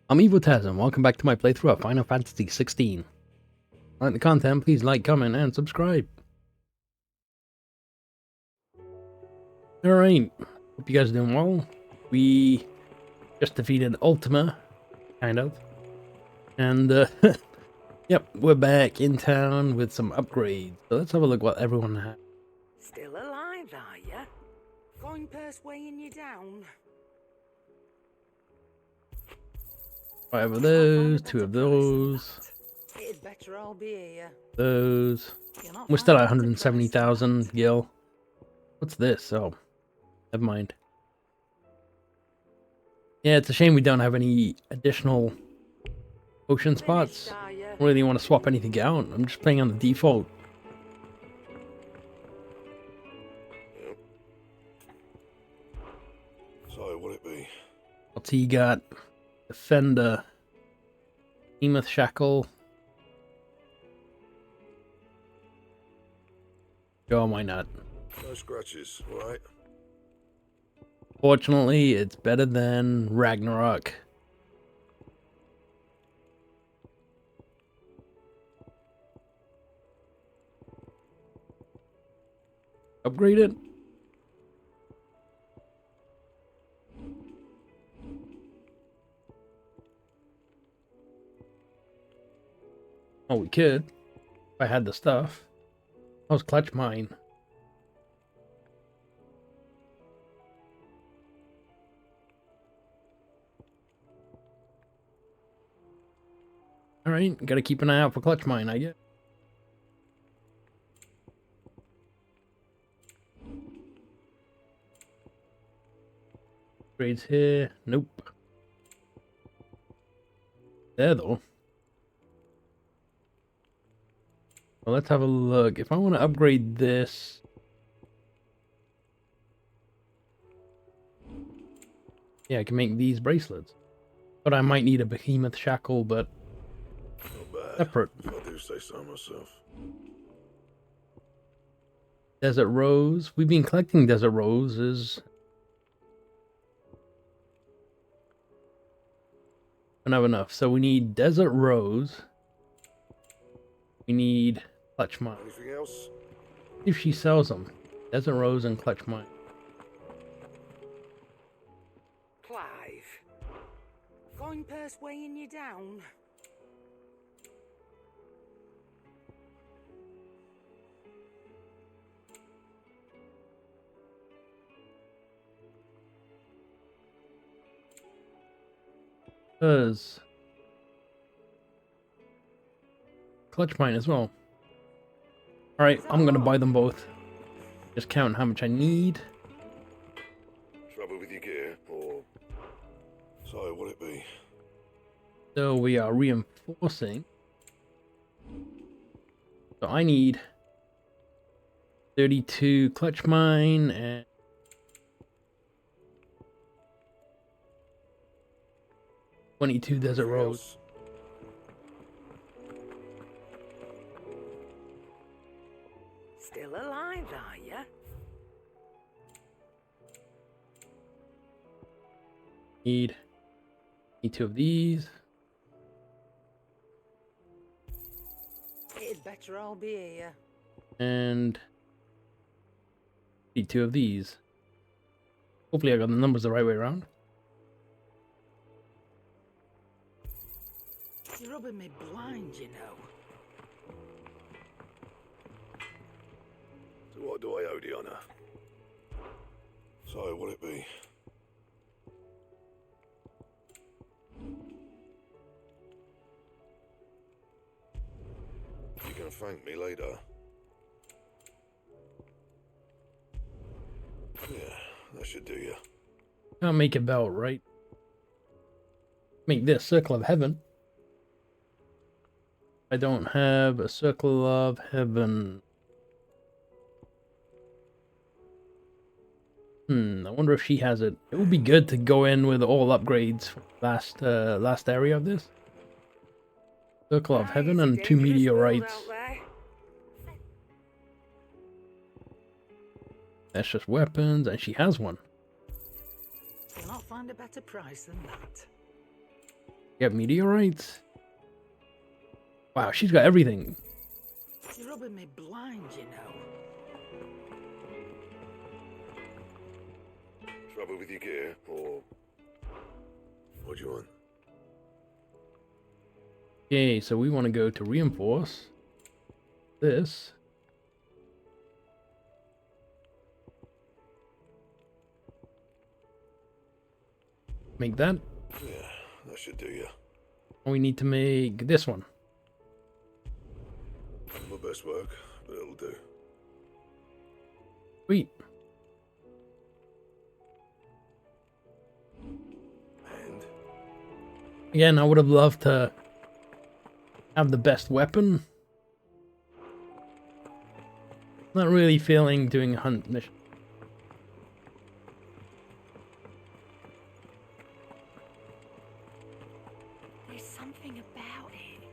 I'm Evil Taz and welcome back to my playthrough of Final Fantasy XVI. Like the content, please like, comment, and subscribe. Alright, hope you guys are doing well. We just defeated Ultima, kind of. And, yep, we're back in town with some upgrades. So let's have a look what everyone has. Still alive, are ya? Coin purse weighing you down? 5 of those, 2 of those, It'd better all be here. those. We're still at 170,000 gil. What's this? Oh, never mind. Yeah, it's a shame we don't have any additional potion spots. I don't really want to swap anything out. I'm just playing on the default. So, what'd it be? What's he got? Defender. Behemoth Shackle. Sure, why not? No scratches, alright? Fortunately, it's better than Ragnarok. Upgrade it? Oh, we could. If I had the stuff. How's Clutch Mine? Alright, gotta keep an eye out for Clutch Mine, I guess. Upgrades here. Nope. There, though. Well, let's have a look. If I want to upgrade this... Yeah, I can make these bracelets. But I might need a Behemoth Shackle, but... Not bad. separate. If I do say so myself. Desert Rose. We've been collecting Desert Roses. I don't have enough. So we need Desert Rose. We need Clutch Mine. Anything else? If she sells them. Desert Rose and Clutch Mine. Clive. Coin purse weighing you down? Does Clutch Mine as well. Alright, I'm gonna buy them both. Just count how much I need. Trouble with your gear, or... So, what'd it be? So we are reinforcing. So I need 32 Clutch Mine and 22 Desert Anything Rose. else? Still alive, are ya? Need 2 of these. It'd better all be here. And need 2 of these. Hopefully I got the numbers the right way around. You're rubbing me blind, you know. So what do I owe the honour? So, what'd it be? You can thank me later. Yeah, that should do you. I'll make a belt, right? Make this Circle of Heaven. I don't have a Circle of Heaven. I wonder if she has it. It would be good to go in with all upgrades from last area of this. Circle of Heaven and 2 meteorites. That's just weapons, and she has one. You'll not find a better price than that. Yeah, meteorites. Wow, she's got everything. You're rubbing me blind, you know. Trouble with your gear, or what do you want? Okay, so we want to go to reinforce this. Make that. Yeah, that should do you. We need to make this one. My best work, but it'll do. Sweet. And Again, I would have loved to have the best weapon. Not really feeling doing a hunt mission. There's something about it.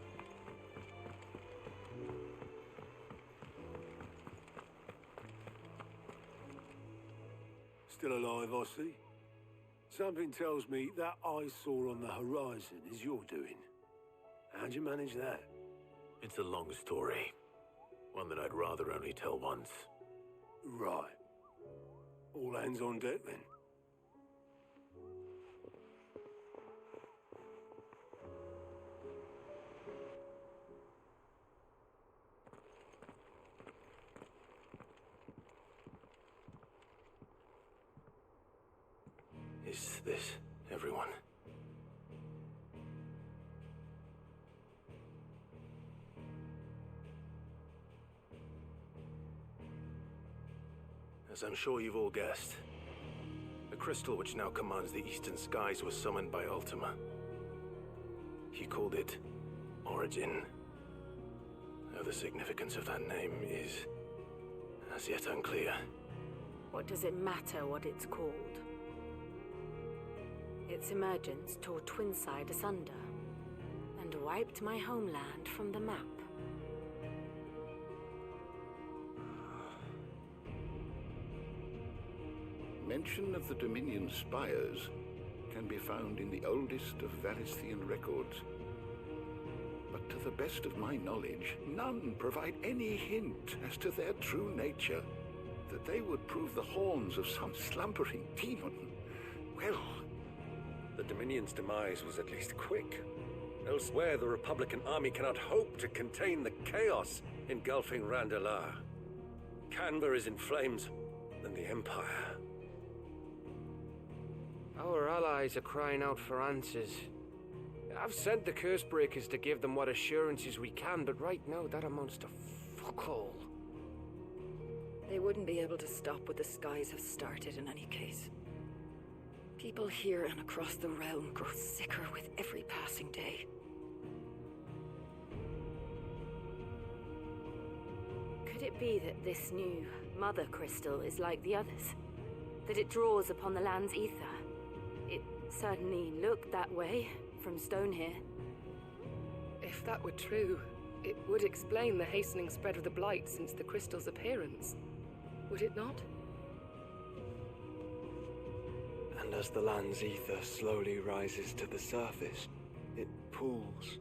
Still alive, I see. Something tells me that eyesore on the horizon is your doing. How'd you manage that? It's a long story. One that I'd rather only tell once. Right. All hands on deck, then. Is this everyone? As I'm sure you've all guessed, the crystal which now commands the eastern skies was summoned by Ultima. He called it Origin. Though the significance of that name is as yet unclear. What does it matter what it's called? Its emergence tore Twinside asunder and wiped my homeland from the map. Mention of the Dominion spires can be found in the oldest of Valisthean records. But to the best of my knowledge, none provide any hint as to their true nature. That they would prove the horns of some slumbering demon. Well, the Dominion's demise was at least quick. Elsewhere, the Republican army cannot hope to contain the chaos engulfing Randalar. Canberra is in flames, and the Empire. Our allies are crying out for answers. I've sent the curse breakers to give them what assurances we can, but right now that amounts to fuck all. They wouldn't be able to stop what the skies have started in any case. People here and across the realm grow sicker with every passing day. Could it be that this new mother crystal is like the others? That it draws upon the land's ether? It certainly looked that way from stone here. If that were true, it would explain the hastening spread of the Blight since the crystal's appearance. Would it not? And as the land's ether slowly rises to the surface, it pools,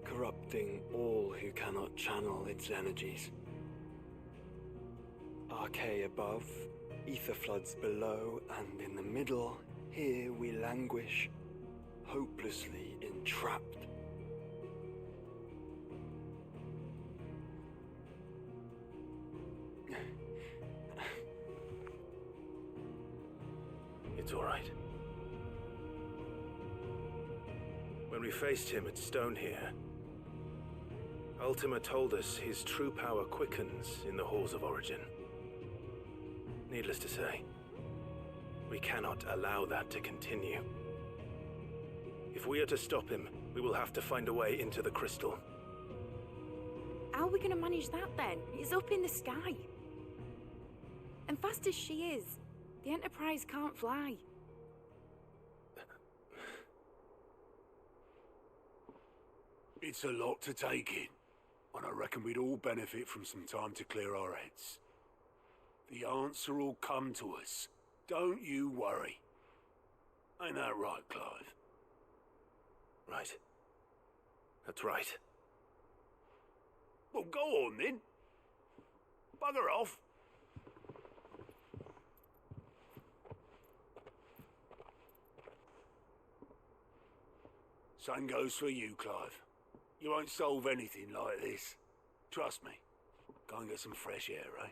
corrupting all who cannot channel its energies. Archay above, ether floods below, and in the middle, here we languish, hopelessly entrapped. It's all right. When we faced him at Stone here, Ultima told us his true power quickens in the halls of Origin. Needless to say, we cannot allow that to continue. If we are to stop him, we will have to find a way into the crystal. How are we going to manage that then? It's up in the sky. And fast as she is, the Enterprise can't fly. It's a lot to take in, and I reckon we'd all benefit from some time to clear our heads. The answer will come to us. Don't you worry. Ain't that right, Clive? Right. That's right. Well, go on then. Bugger off. Same goes for you, Clive. You won't solve anything like this. Trust me. Go and get some fresh air, eh?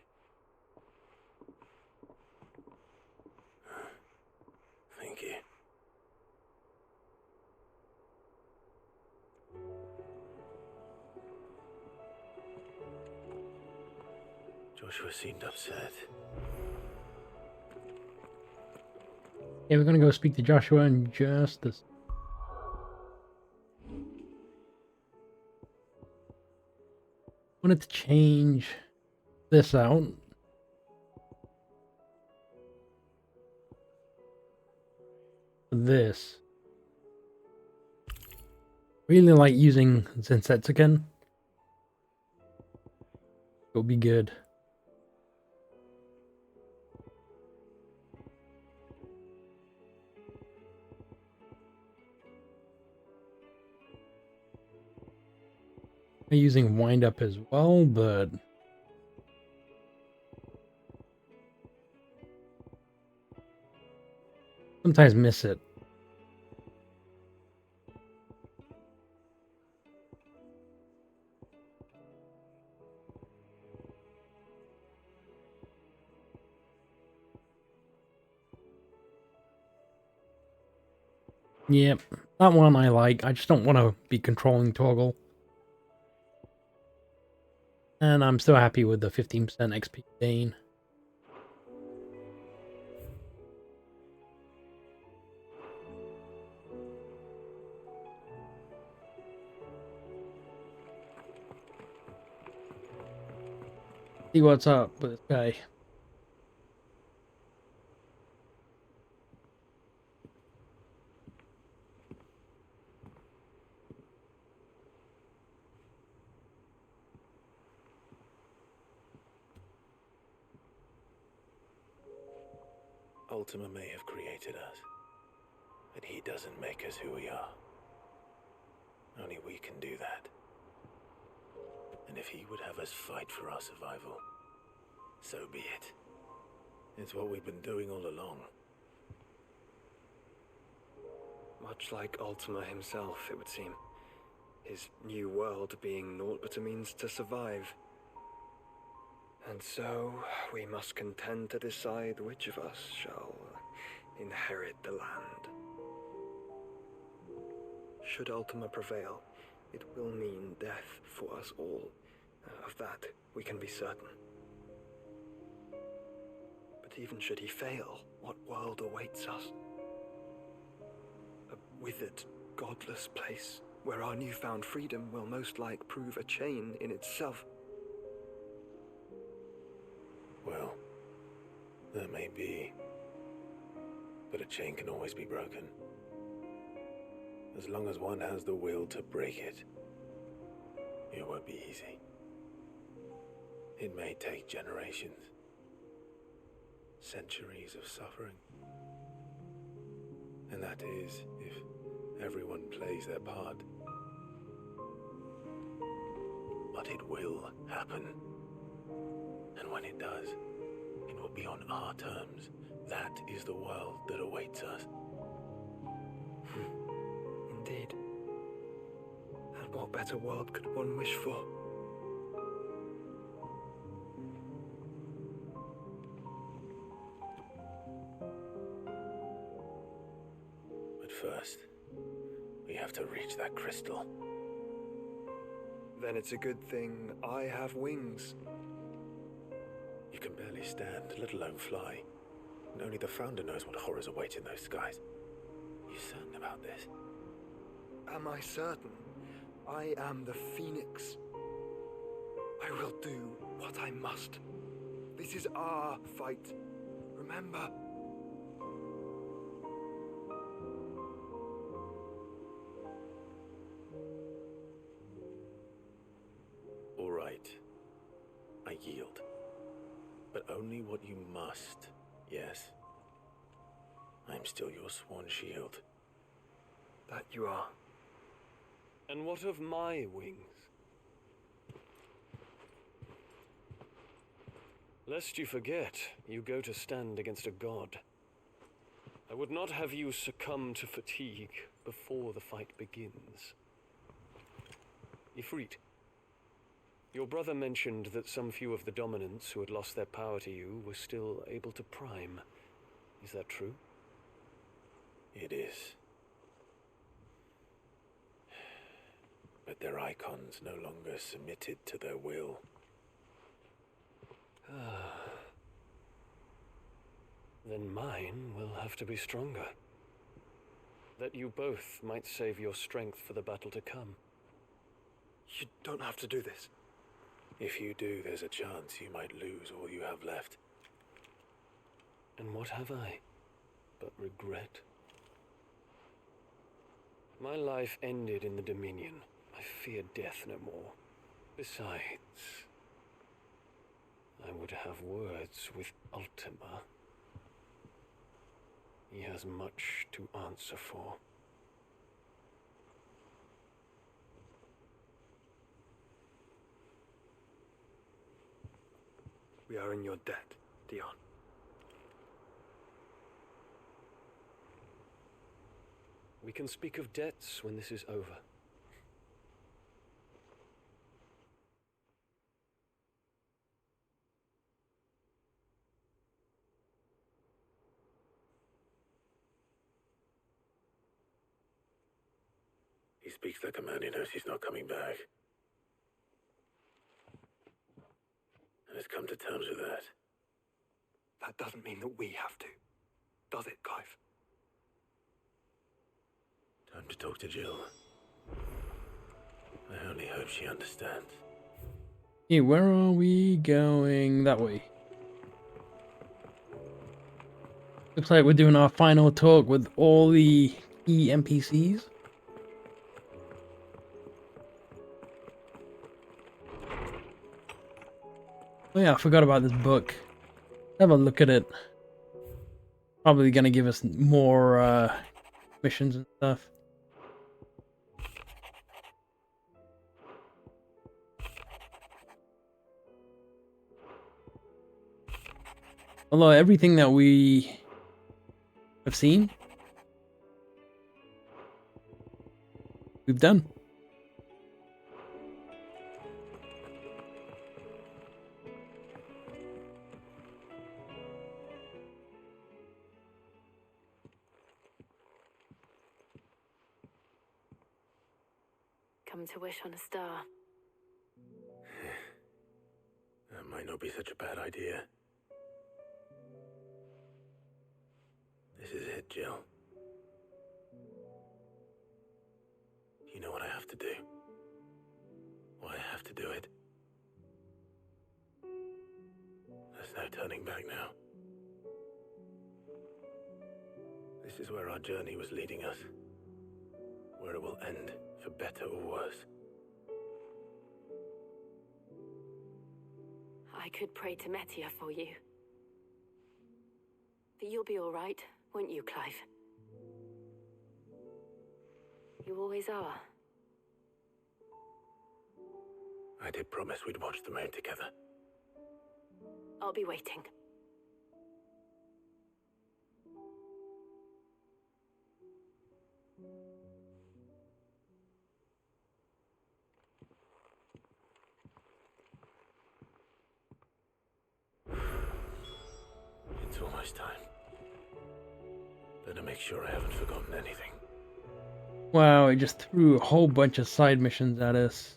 Thank you. Joshua seemed upset. Yeah, we're gonna go speak to Joshua in just this. Wanted to change this out. This. Really like using Zinsets again. It'll be good. I'm using wind up as well, but sometimes miss it. Yep, that one I like. I just don't want to be controlling toggle. And I'm still happy with the 15% XP gain. See what's up with this guy. Ultima may have created us, but he doesn't make us who we are. Only we can do that. And if he would have us fight for our survival, so be it. It's what we've been doing all along. Much like Ultima himself, it would seem. His new world being naught but a means to survive. And so, we must contend to decide which of us shall inherit the land. Should Ultima prevail, it will mean death for us all. Of that, we can be certain. But even should he fail, what world awaits us? A withered, godless place, where our newfound freedom will most like prove a chain in itself. Well, that may be, but a chain can always be broken. As long as one has the will to break it, it won't be easy. It may take generations, centuries of suffering. And that is if everyone plays their part. But it will happen. And when it does, it will be on our terms. That is the world that awaits us. Indeed. And what better world could one wish for? But first, we have to reach that crystal. Then it's a good thing I have wings. You can barely stand, let alone fly. And only the Founder knows what horrors await in those skies. You certain about this? Am I certain? I am the Phoenix. I will do what I must. This is our fight. Remember? All right. I yield. But only what you must, yes? I'm still your sworn shield. That you are. And what of my wings? Lest you forget, you go to stand against a god. I would not have you succumb to fatigue before the fight begins. Ifrit, your brother mentioned that some few of the dominants who had lost their power to you were still able to prime. Is that true? It is. But their Eikons no longer submitted to their will. Then mine will have to be stronger. That you both might save your strength for the battle to come. You don't have to do this. If you do, there's a chance you might lose all you have left. And what have I but regret? My life ended in the Dominion. I fear death no more. Besides, I would have words with Ultima. He has much to answer for. We are in your debt, Dion. We can speak of debts when this is over. He speaks like a man who knows he's not coming back. And has come to terms with that. That doesn't mean that we have to, does it, Clive? Time to talk to Jill. I only hope she understands. Hey, where are we going? That way. Looks like we're doing our final talk with all the key NPCs. Oh yeah, I forgot about this book. Have a look at it. Probably gonna give us more missions and stuff. Although everything that we have seen, we've done. Come to wish on a star. That might not be such a bad idea. This is it, Jill. You know what I have to do? Why I have to do it? There's no turning back now. This is where our journey was leading us. Where it will end, for better or worse. I could pray to Metia for you. But you'll be all right, won't you, Clive? You always are. I did promise we'd watch the moon together. I'll be waiting. It's almost time. Better make sure I haven't forgotten anything. Wow, it just threw a whole bunch of side missions at us.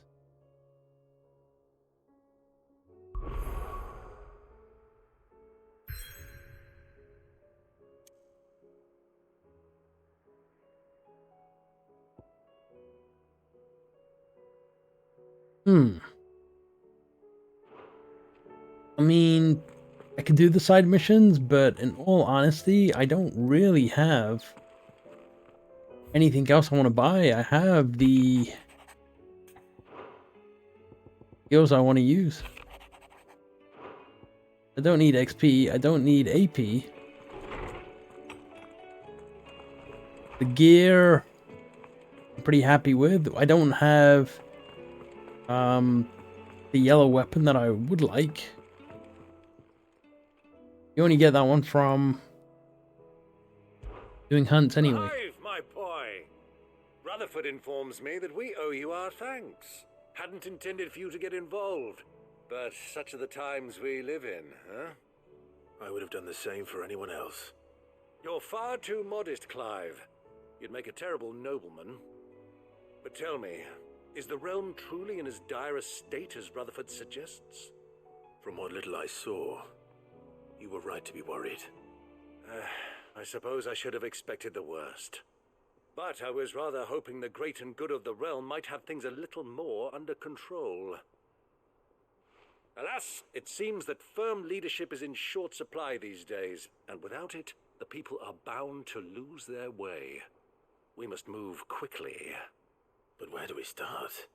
I mean, I could do the side missions, but in all honesty, I don't really have anything else I want to buy. I have the skills I want to use. I don't need XP. I don't need AP. The gear pretty happy with. I don't have the yellow weapon that I would like. You only get that one from doing hunts anyway. Clive, my boy! Rutherford informs me that we owe you our thanks. Hadn't intended for you to get involved, but such are the times we live in, huh? I would have done the same for anyone else. You're far too modest, Clive. You'd make a terrible nobleman. But tell me, is the realm truly in as dire a state as Rutherford suggests? From what little I saw, you were right to be worried. I suppose I should have expected the worst. But I was rather hoping the great and good of the realm might have things a little more under control. Alas, it seems that firm leadership is in short supply these days, and without it, the people are bound to lose their way. We must move quickly. But where do we start?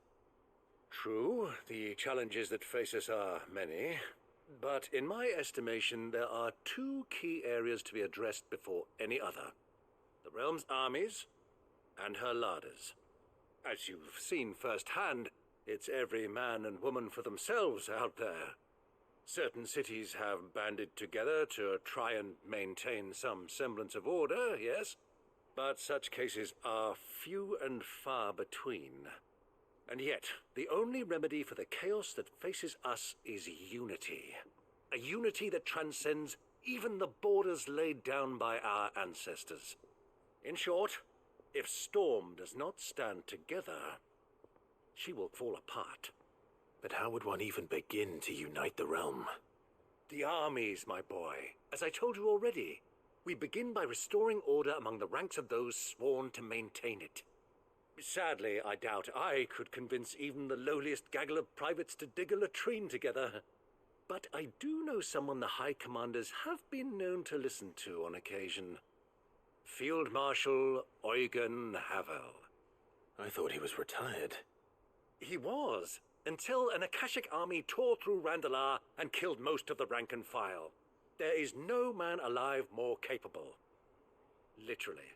True, the challenges that face us are many, but in my estimation, there are two key areas to be addressed before any other. The realm's armies and her larders. As you've seen firsthand, it's every man and woman for themselves out there. Certain cities have banded together to try and maintain some semblance of order, yes, but such cases are few and far between. And yet, the only remedy for the chaos that faces us is unity. A unity that transcends even the borders laid down by our ancestors. In short, if Storm does not stand together, she will fall apart. But how would one even begin to unite the realm? The armies, my boy. As I told you already, we begin by restoring order among the ranks of those sworn to maintain it. Sadly, I doubt I could convince even the lowliest gaggle of privates to dig a latrine together. But I do know someone the High Commanders have been known to listen to on occasion. Field Marshal Eikon Ifrit. I thought he was retired. He was, until an Akashic army tore through Randalar and killed most of the rank and file. There is no man alive more capable. Literally.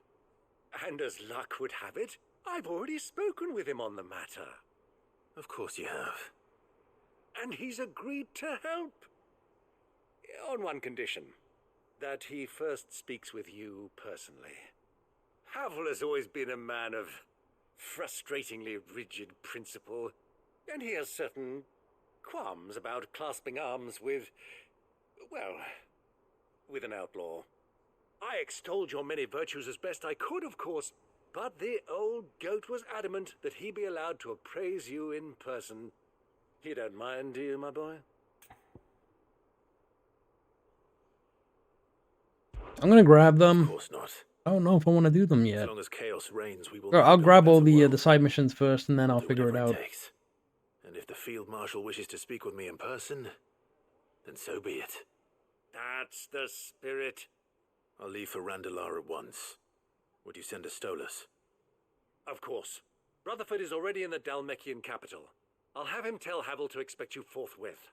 And as luck would have it, I've already spoken with him on the matter. Of course you have. And he's agreed to help. On one condition. That he first speaks with you personally. Havel has always been a man of frustratingly rigid principle, and he has certain qualms about clasping arms with, well, with an outlaw. I extolled your many virtues as best I could, of course, but the old goat was adamant that he be allowed to appraise you in person. You don't mind, do you, my boy? I'm gonna grab them. Of course not. I don't know if I want to do them yet. As long as chaos reigns, we will. Or I'll grab all the side missions first, and then I'll figure it out. Takes. And if the field marshal wishes to speak with me in person, then so be it. That's the spirit. I'll leave for Randalar at once. Would you send a Stolas? Of course. Rutherford is already in the Dalmekian capital. I'll have him tell Havel to expect you forthwith.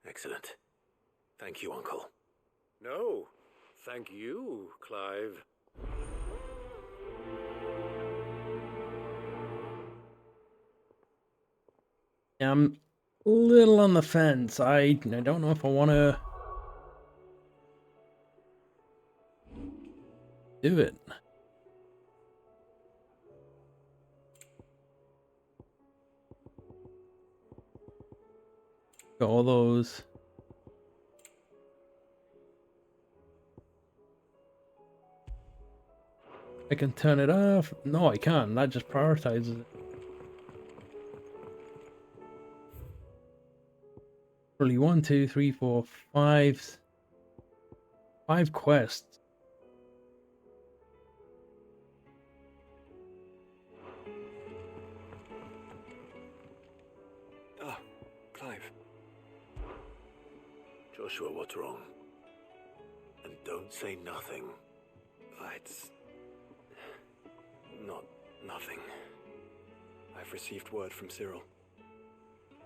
Excellent. Thank you, Uncle. No, thank you, Clive. Yeah, I'm a little on the fence. I don't know if I want to do it. Got all those. I can turn it off. No, I can't. That just prioritizes it. Really, 1, 2, 3, 4, 5. 5 quests. Ah, Clive. Joshua, what's wrong? And don't say nothing. It's not nothing. I've received word from Cyril.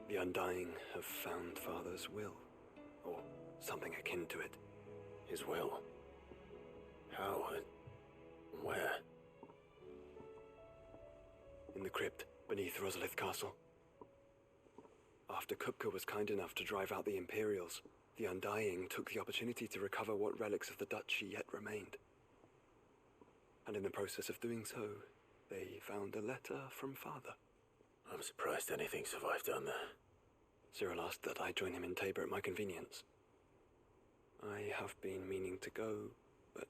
The Undying have found Father's will, or something akin to it. His will? How and where? in the crypt beneath Rosalith Castle. After Kupka was kind enough to drive out the Imperials, the Undying took the opportunity to recover what relics of the Duchy yet remained. And in the process of doing so, they found a letter from Father. I'm surprised anything survived down there. Cyril asked that I join him in Tabor at my convenience. I have been meaning to go, but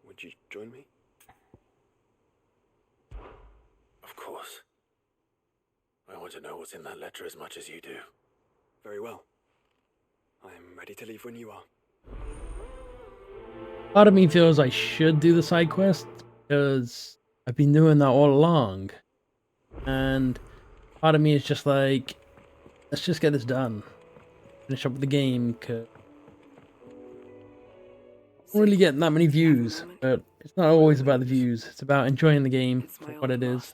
would you join me? Of course. I want to know what's in that letter as much as you do. Very well. I'm ready to leave when you are. Part of me feels I should do the side quest because I've been doing that all along. And part of me is just like, let's just get this done. Finish up with the game, because I'm really getting that many views, but it's not always about the views. It's about enjoying the game for what it is.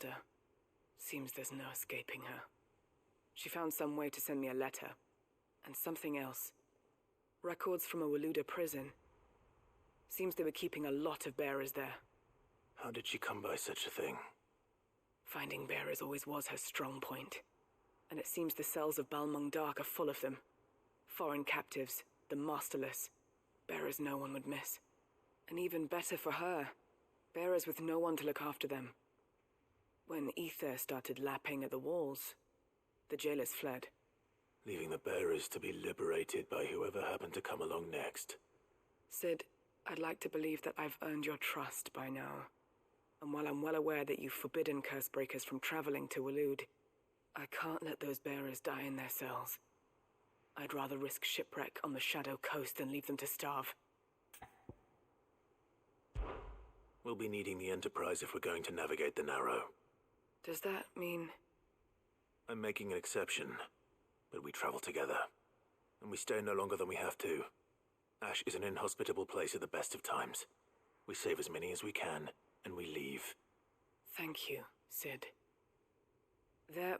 Seems there's no escaping her. She found some way to send me a letter. And something else. Records from a Waluda prison. Seems they were keeping a lot of bearers there. How did she come by such a thing? Finding bearers always was her strong point. And it seems the cells of Balmung Dark are full of them. Foreign captives, the masterless. Bearers no one would miss. And even better for her, bearers with no one to look after them. When ether started lapping at the walls, the jailers fled. Leaving the bearers to be liberated by whoever happened to come along next. Sid, I'd like to believe that I've earned your trust by now. And while I'm well aware that you've forbidden Cursebreakers from traveling to Waloed, I can't let those bearers die in their cells. I'd rather risk shipwreck on the Shadow Coast than leave them to starve. We'll be needing the Enterprise if we're going to navigate the Narrow. Does that mean... I'm making an exception, but we travel together. And we stay no longer than we have to. Ash is an inhospitable place at the best of times. We save as many as we can, and we leave. Thank you, Sid. There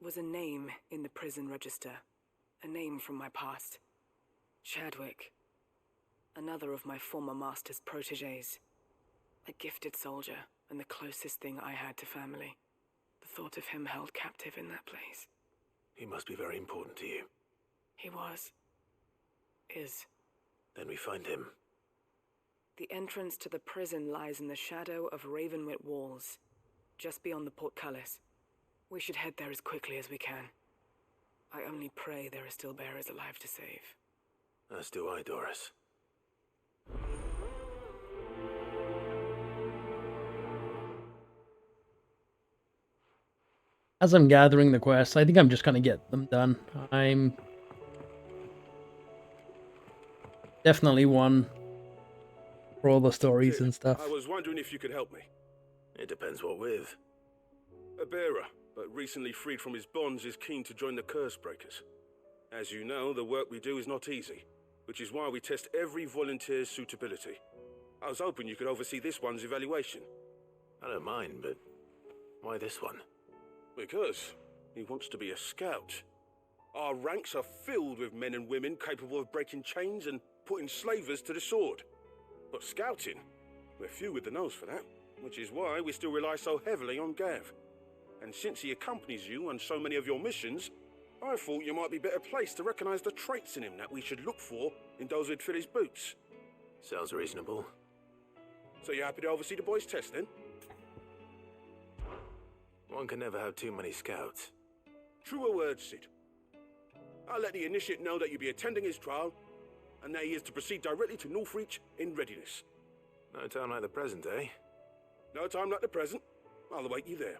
was a name in the prison register. A name from my past. Chadwick. Another of my former master's protégés. A gifted soldier, and the closest thing I had to family. The thought of him held captive in that place. He must be very important to you. He was. Is. Then we find him. The entrance to the prison lies in the shadow of Ravenwit Walls, just beyond the portcullis. We should head there as quickly as we can. I only pray there are still bearers alive to save. As do I, Doris. As I'm gathering the quests, I think I'm just gonna get them done. I'm definitely one for all the stories and stuff. I was wondering if you could help me. It depends what with. A bearer, but recently freed from his bonds, is keen to join the Cursebreakers. As you know, the work we do is not easy, which is why we test every volunteer's suitability. I was hoping you could oversee this one's evaluation. I don't mind, but why this one? Because he wants to be a scout. Our ranks are filled with men and women capable of breaking chains and putting slavers to the sword. But scouting, we're few with the nose for that, which is why we still rely so heavily on Gav. And since he accompanies you on so many of your missions, I thought you might be better placed to recognize the traits in him that we should look for in those who'd fill his boots. Sounds reasonable. So you're happy to oversee the boys' test, then? One can never have too many scouts. Truer words, Sid. I'll let the initiate know that you'll be attending his trial, and that he is to proceed directly to Northreach in readiness. No time like the present, eh? No time like the present. I'll await you there.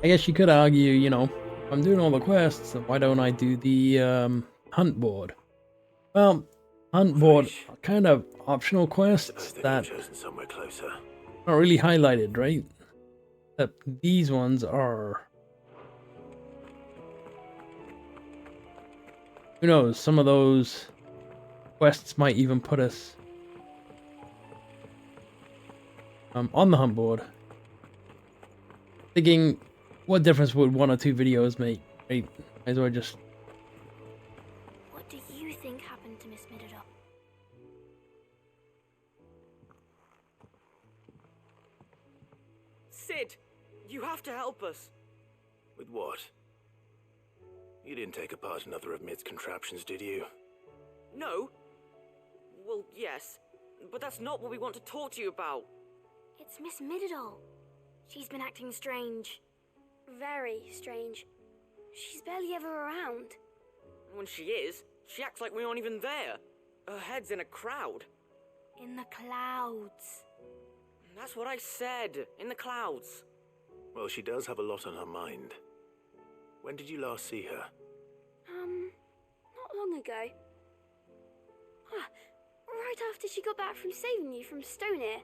I guess you could argue, you know, if I'm doing all the quests, then why don't I do the hunt board? Well, hunt board are kind of optional quests that chosen somewhere closer. Not really highlighted, right? Except these ones are. Who knows? Some of those quests might even put us on the hunt board. Thinking, what difference would 1 or 2 videos make? Right? Might as well just. What do you think happened to Miss Mididot? Sid! Sid, you have to help us. With what? You didn't take apart another of Mid's contraptions, did you? No. Well, yes, but that's not what we want to talk to you about. It's Miss Mididol. She's been acting strange. Very strange. She's barely ever around. When she is, she acts like we aren't even there. Her head's in a crowd. In the clouds. That's what I said, in the clouds. Well, she does have a lot on her mind. When did you last see her? Not long ago. Right after she got back from saving you from Stonear.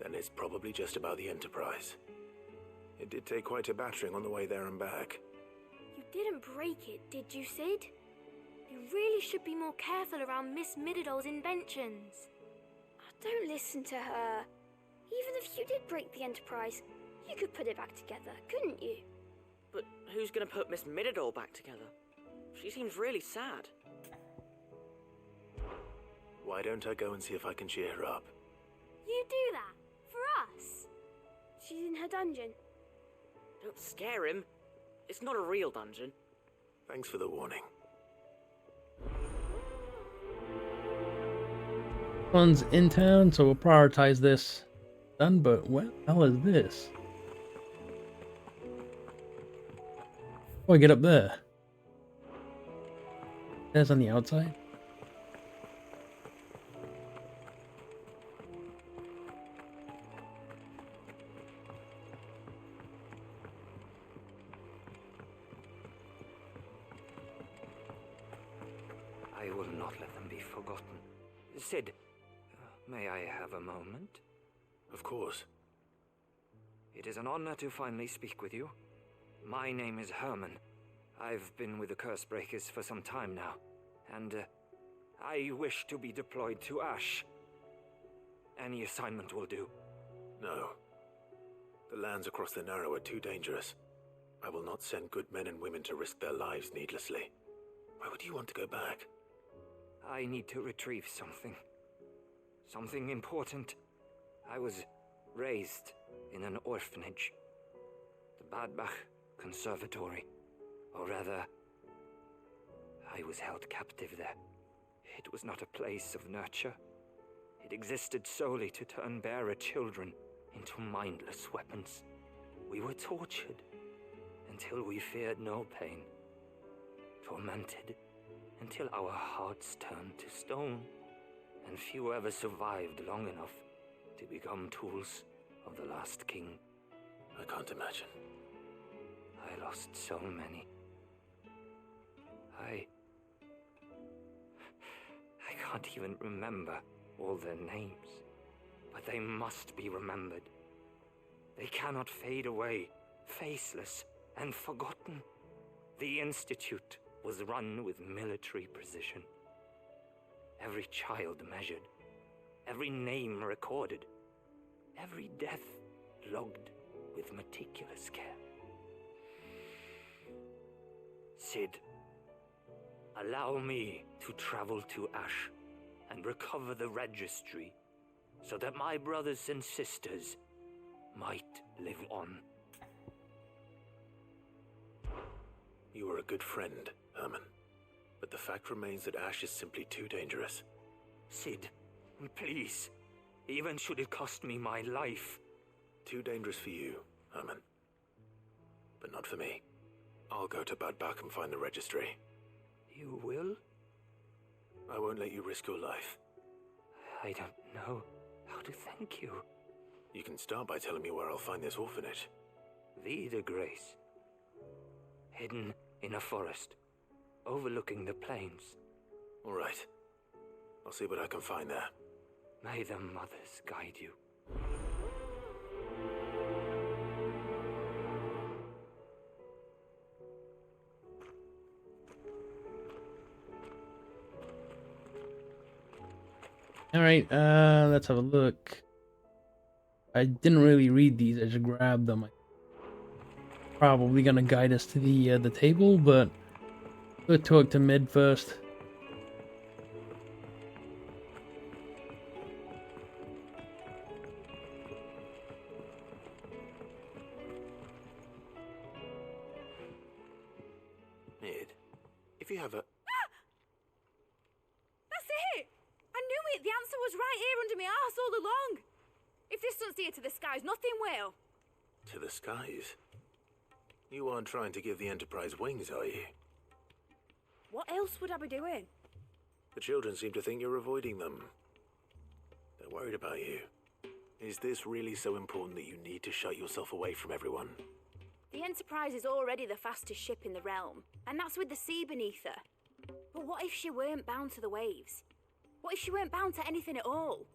Then it's probably just about the Enterprise. It did take quite a battering on the way there and back. You didn't break it, did you, Sid? You really should be more careful around Miss Mididol's inventions. Don't listen to her. Even if you did break the Enterprise, you could put it back together, couldn't you? But who's gonna put Miss Mididol back together? She seems really sad. Why don't I go and see if I can cheer her up? You do that? For us? She's in her dungeon. Don't scare him. It's not a real dungeon. Thanks for the warning. One's in town, so we'll prioritize this. Done, but what the hell is this? Oh, I get up there. There's on the outside. I will not let them be forgotten. Sid, may I have a moment? Of course. It is an honor to finally speak with you. My name is Herman. I've been with the Cursebreakers for some time now, and I wish to be deployed to Ash. Any assignment will do. No. The lands across the Narrow are too dangerous. I will not send good men and women to risk their lives needlessly. Why would you want to go back? I need to retrieve something. Something important. I was raised in an orphanage. The Badbach Conservatory. Or rather, I was held captive there. It was not a place of nurture. It existed solely to turn bearer children into mindless weapons. We were tortured until we feared no pain. Tormented until our hearts turned to stone, and few ever survived long enough to become tools of the last king. I can't imagine. I lost so many. I can't even remember all their names, but they must be remembered. They cannot fade away, faceless and forgotten. The Institute was run with military precision. Every child measured, every name recorded, every death logged with meticulous care. Sid, allow me to travel to Ash and recover the registry so that my brothers and sisters might live on. You were a good friend, Herman. But the fact remains that Ash is simply too dangerous. Sid, please. Even should it cost me my life. Too dangerous for you, Herman. But not for me. I'll go to Badbach and find the registry. You will? I won't let you risk your life. I don't know how to thank you. You can start by telling me where I'll find this orphanage. Vida Grace. Hidden in a forest, overlooking the plains. All right. I'll see what I can find there. May the mothers guide you. All right, let's have a look. I didn't really read these. I just grabbed them. Probably gonna guide us to the table, but we'll talk to Mid first. if you have a... That's it! I knew it! The answer was right here under my arse all along! If this doesn't steer to the skies, nothing will! To the skies? You aren't trying to give the Enterprise wings, are you? What else would I be doing? The children seem to think you're avoiding them. They're worried about you. Is this really so important that you need to shut yourself away from everyone? The Enterprise is already the fastest ship in the realm, and that's with the sea beneath her. But what if she weren't bound to the waves? What if she weren't bound to anything at all?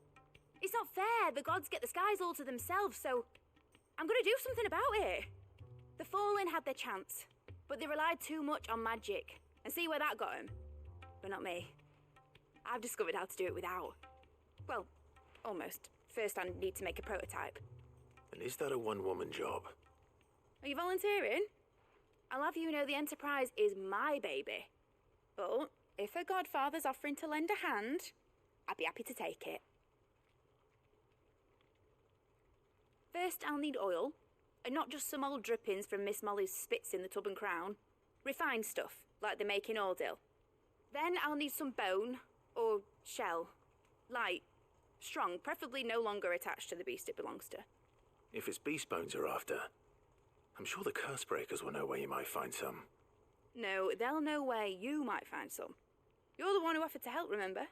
It's not fair. The gods get the skies all to themselves, so I'm gonna do something about it. The Fallen had their chance, but they relied too much on magic. And see where that got them? But not me. I've discovered how to do it without. Well, almost. First I need to make a prototype. And is that a one-woman job? Are you volunteering? I'll have you know the Enterprise is my baby. But if a godfather's offering to lend a hand, I'd be happy to take it. First I'll need oil, and not just some old drippings from Miss Molly's spits in the Tub and Crown. Refined stuff, like they make in Ordil. Then I'll need some bone, or shell. Light, strong, preferably no longer attached to the beast it belongs to. If it's beast bones you're after, I'm sure the curse breakers will know where you might find some. No, they'll know where you might find some. You're the one who offered to help, remember?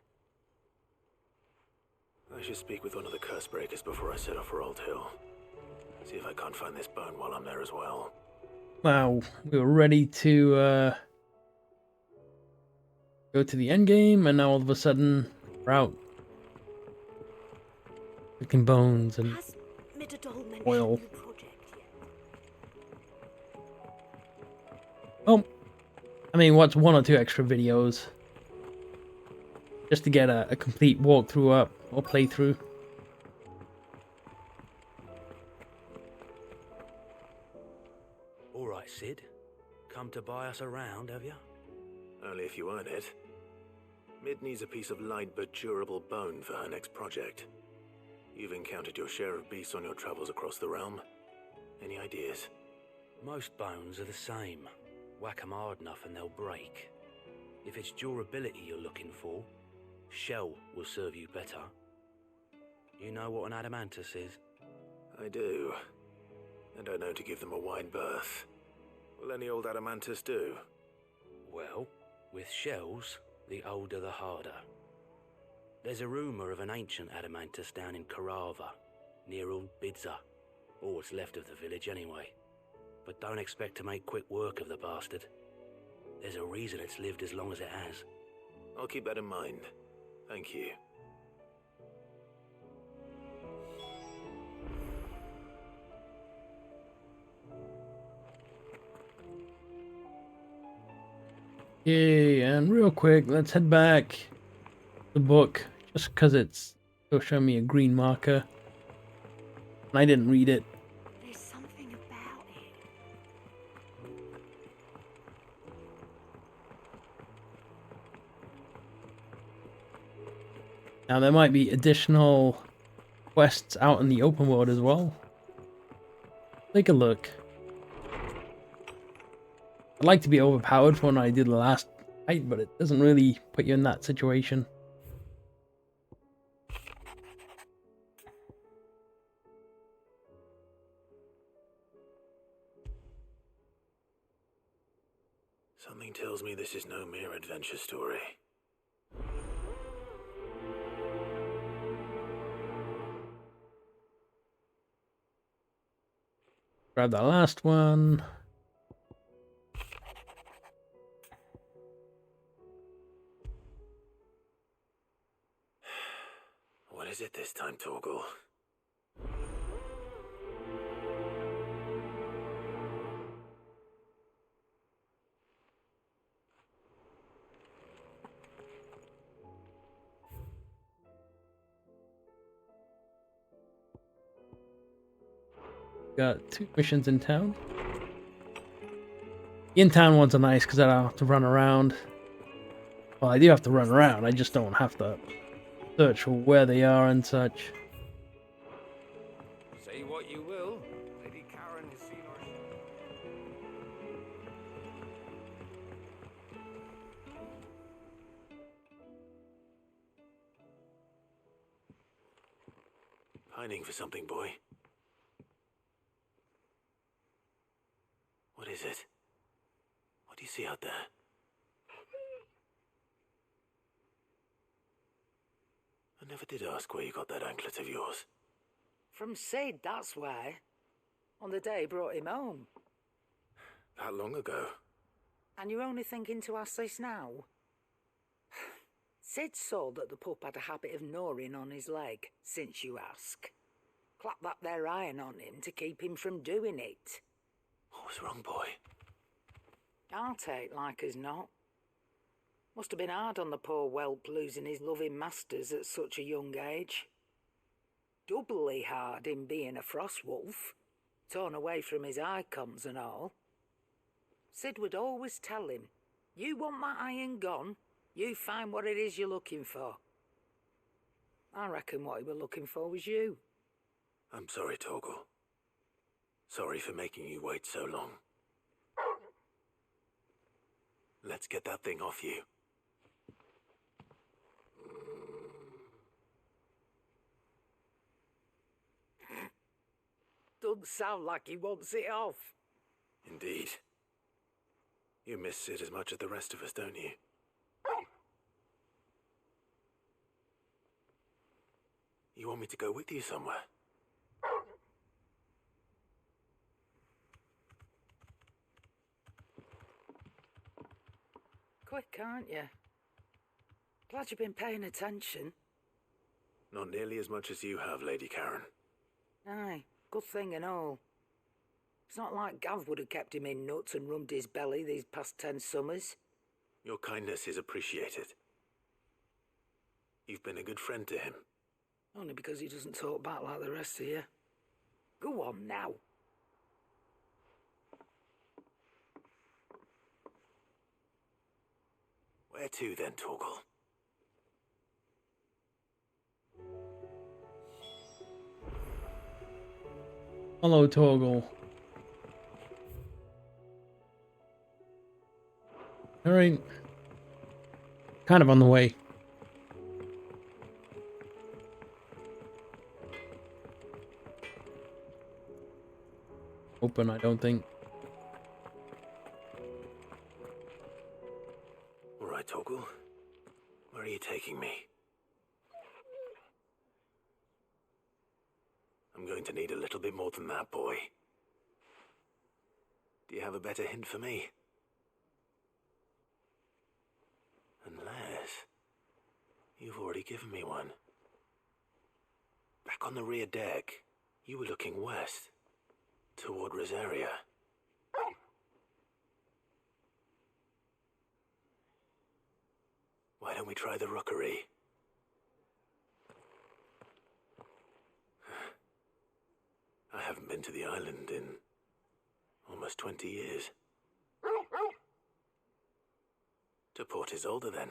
I should speak with one of the curse breakers before I set off for Old Hill. See if I can't find this bone while I'm there as well. Wow, we were ready to go to the end game, and now all of a sudden we're out. Picking bones and oil. Oh, I mean, what's 1 or 2 extra videos just to get a complete walkthrough up or playthrough. All right, Sid. Come to buy us around, have you? Only if you earn it. Mid needs a piece of light but durable bone for her next project. You've encountered your share of beasts on your travels across the realm. Any ideas? Most bones are the same. Whack 'em hard enough and they'll break. If it's durability you're looking for, shell will serve you better. You know what an adamantus is? I do. And I know to give them a wide berth. Will any old adamantus do? Well, with shells, the older the harder. There's a rumour of an ancient adamantus down in Karava, near Old Bidza, or what's left of the village anyway. But don't expect to make quick work of the bastard. There's a reason it's lived as long as it has. I'll keep that in mind. Thank you. Okay, and real quick, let's head back the book, just because it's still showing me a green marker. And I didn't read it. There's something about it. Now, there might be additional quests out in the open world as well. Take a look. I'd like to be overpowered for when I did the last fight, but it doesn't really put you in that situation. Something tells me this is no mere adventure story. Grab that last one. What is it this time, Torgal? Got 2 missions in town. The in-town ones are nice because I don't have to run around. Well, I do have to run around, I just don't have to search for where they are and such. Say what you will, Lady Karen has seen our... Pining for something, boy? What is it? What do you see out there? I never did ask where you got that anklet of yours. From Sid, that's why. On the day he brought him home. That long ago? And you're only thinking to ask this now? Sid saw that the pup had a habit of gnawing on his leg, since you ask. Clap that there iron on him to keep him from doing it. What was wrong, boy? I'll take like as not. Must have been hard on the poor whelp losing his loving masters at such a young age. Doubly hard in being a frost wolf, torn away from his Eikons and all. Sid would always tell him, you want my iron gone, you find what it is you're looking for. I reckon what he was looking for was you. I'm sorry, Torgal. Sorry for making you wait so long. Let's get that thing off you. Doesn't sound like he wants it off. Indeed. You miss Sid as much as the rest of us, don't you? You want me to go with you somewhere? Quick, aren't you? Glad you've been paying attention. Not nearly as much as you have, Lady Karen. Aye, good thing and all. It's not like Gav would have kept him in nuts and rubbed his belly these past 10 summers. Your kindness is appreciated. You've been a good friend to him. Only because he doesn't talk back like the rest of you. Go on now. Where to then, Torgal? Hello, Torgal. Alright. Kind of on the way. Open, I don't think. All right, Torgal. Where are you taking me? I'm going to need a little bit more than that, boy. Do you have a better hint for me? Unless you've already given me one. Back on the rear deck, you were looking west, toward Rosaria. Why don't we try the rookery? I haven't been to the island in almost 20 years. To Port Isolde, then.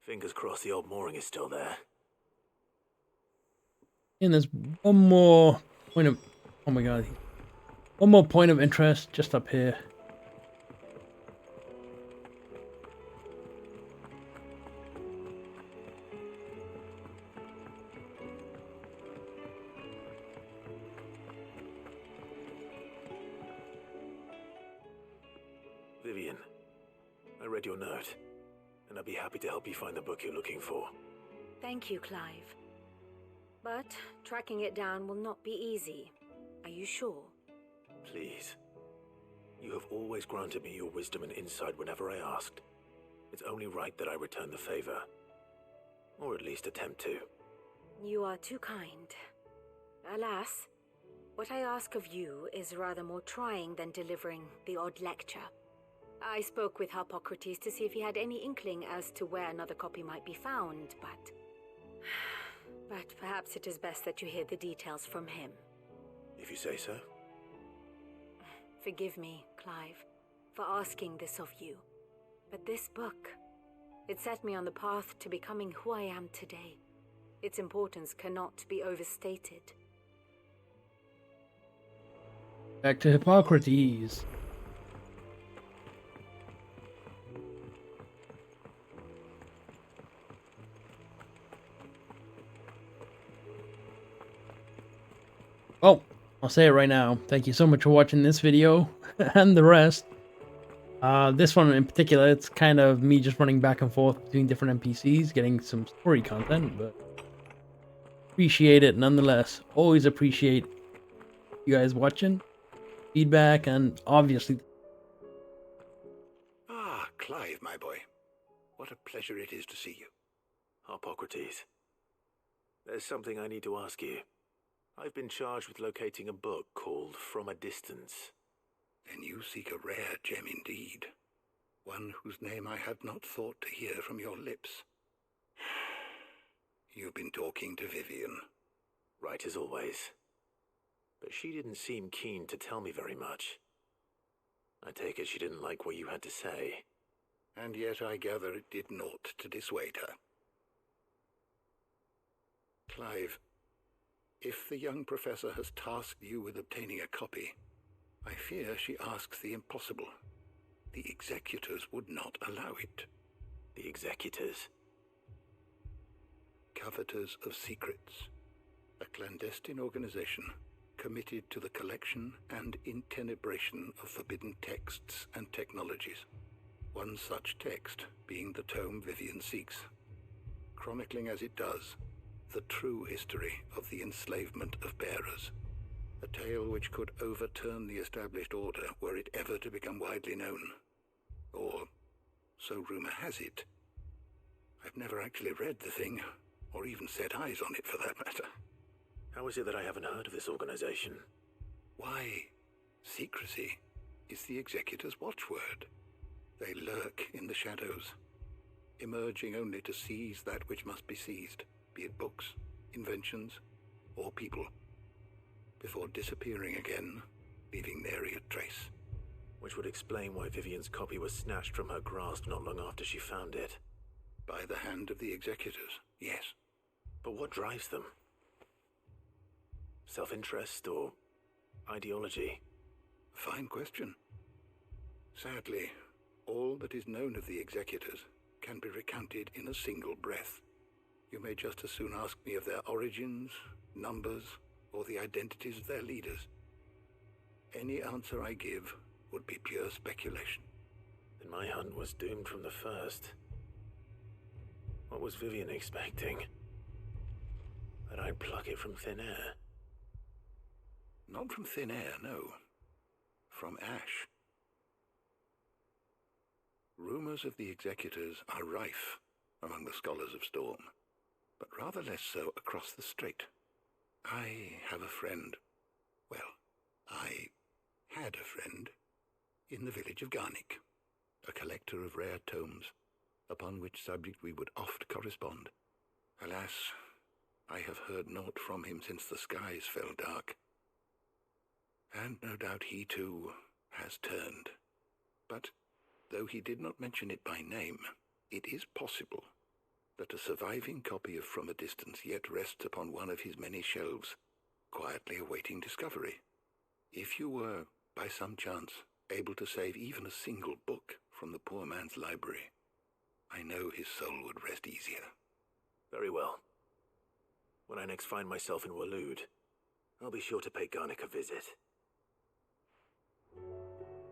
Fingers crossed the old mooring is still there. And there's one more point of... Oh my god. One more point of interest just up here. Vivian, I read your note, and I'd be happy to help you find the book you're looking for. Thank you, Clive. But tracking it down will not be easy. Are you sure? Please. You have always granted me your wisdom and insight whenever I asked. It's only right that I return the favor. Or at least attempt to. You are too kind. Alas, what I ask of you is rather more trying than delivering the odd lecture. I spoke with Harpocrates to see if he had any inkling as to where another copy might be found, but perhaps it is best that you hear the details from him. If you say so. Forgive me, Clive, for asking this of you. But this book, it set me on the path to becoming who I am today. Its importance cannot be overstated. Back to Hippocrates. Well, I'll say it right now. Thank you so much for watching this video and the rest. This one in particular, it's kind of me just running back and forth between different NPCs, getting some story content, but appreciate it nonetheless. Always appreciate you guys watching, feedback, and obviously... Ah, Clive, my boy. What a pleasure it is to see you. Hippocrates, there's something I need to ask you. I've been charged with locating a book called From a Distance. Then you seek a rare gem indeed. One whose name I had not thought to hear from your lips. You've been talking to Vivian. Right as always. But she didn't seem keen to tell me very much. I take it she didn't like what you had to say. And yet I gather it did naught to dissuade her. Clive, if the young professor has tasked you with obtaining a copy, I fear she asks the impossible. The executors would not allow it. The executors? Coveters of Secrets, a clandestine organization committed to the collection and intenebration of forbidden texts and technologies. One such text being the tome Vivian seeks, chronicling as it does the true history of the enslavement of bearers, a tale which could overturn the established order were it ever to become widely known. Or, so rumor has it. I've never actually read the thing, or even set eyes on it for that matter. How is it that I haven't heard of this organization? Why, secrecy is the executor's watchword. They lurk in the shadows, emerging only to seize that which must be seized, be it books, inventions, or people, before disappearing again, leaving nary a trace. Which would explain why Vivian's copy was snatched from her grasp not long after she found it. By the hand of the executors, yes. But what drives them? Self-interest or ideology? Fine question. Sadly, all that is known of the executors can be recounted in a single breath. You may just as soon ask me of their origins, numbers, or the identities of their leaders. Any answer I give would be pure speculation. Then my hunt was doomed from the first. What was Vivian expecting? That I'd pluck it from thin air? Not from thin air, no. From ash. Rumors of the executors are rife among the scholars of Storm, but rather less so across the strait. I have a friend. Well, I had a friend in the village of Garnick, a collector of rare tomes, upon which subject we would oft correspond. Alas, I have heard naught from him since the skies fell dark. And no doubt he too has turned. But though he did not mention it by name, it is possible that a surviving copy of From a Distance yet rests upon one of his many shelves, quietly awaiting discovery. If you were, by some chance, able to save even a single book from the poor man's library, I know his soul would rest easier. Very well. When I next find myself in Waloed, I'll be sure to pay Garnick a visit.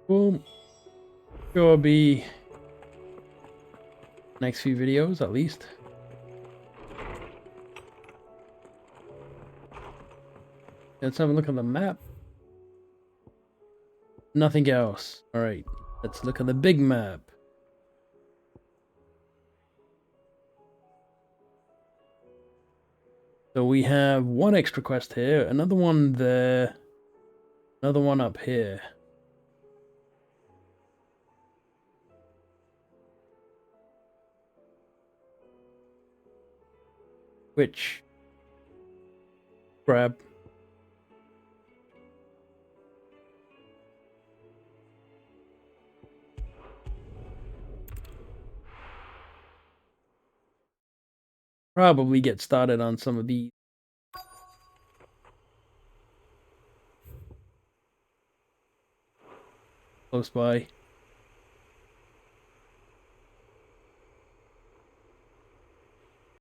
Well, sure be next few videos at least. Let's have a look at the map. Nothing else. Alright, let's look at the big map. So we have one extra quest here, another one there, another one up here. Which grab. Probably get started on some of these. Close by.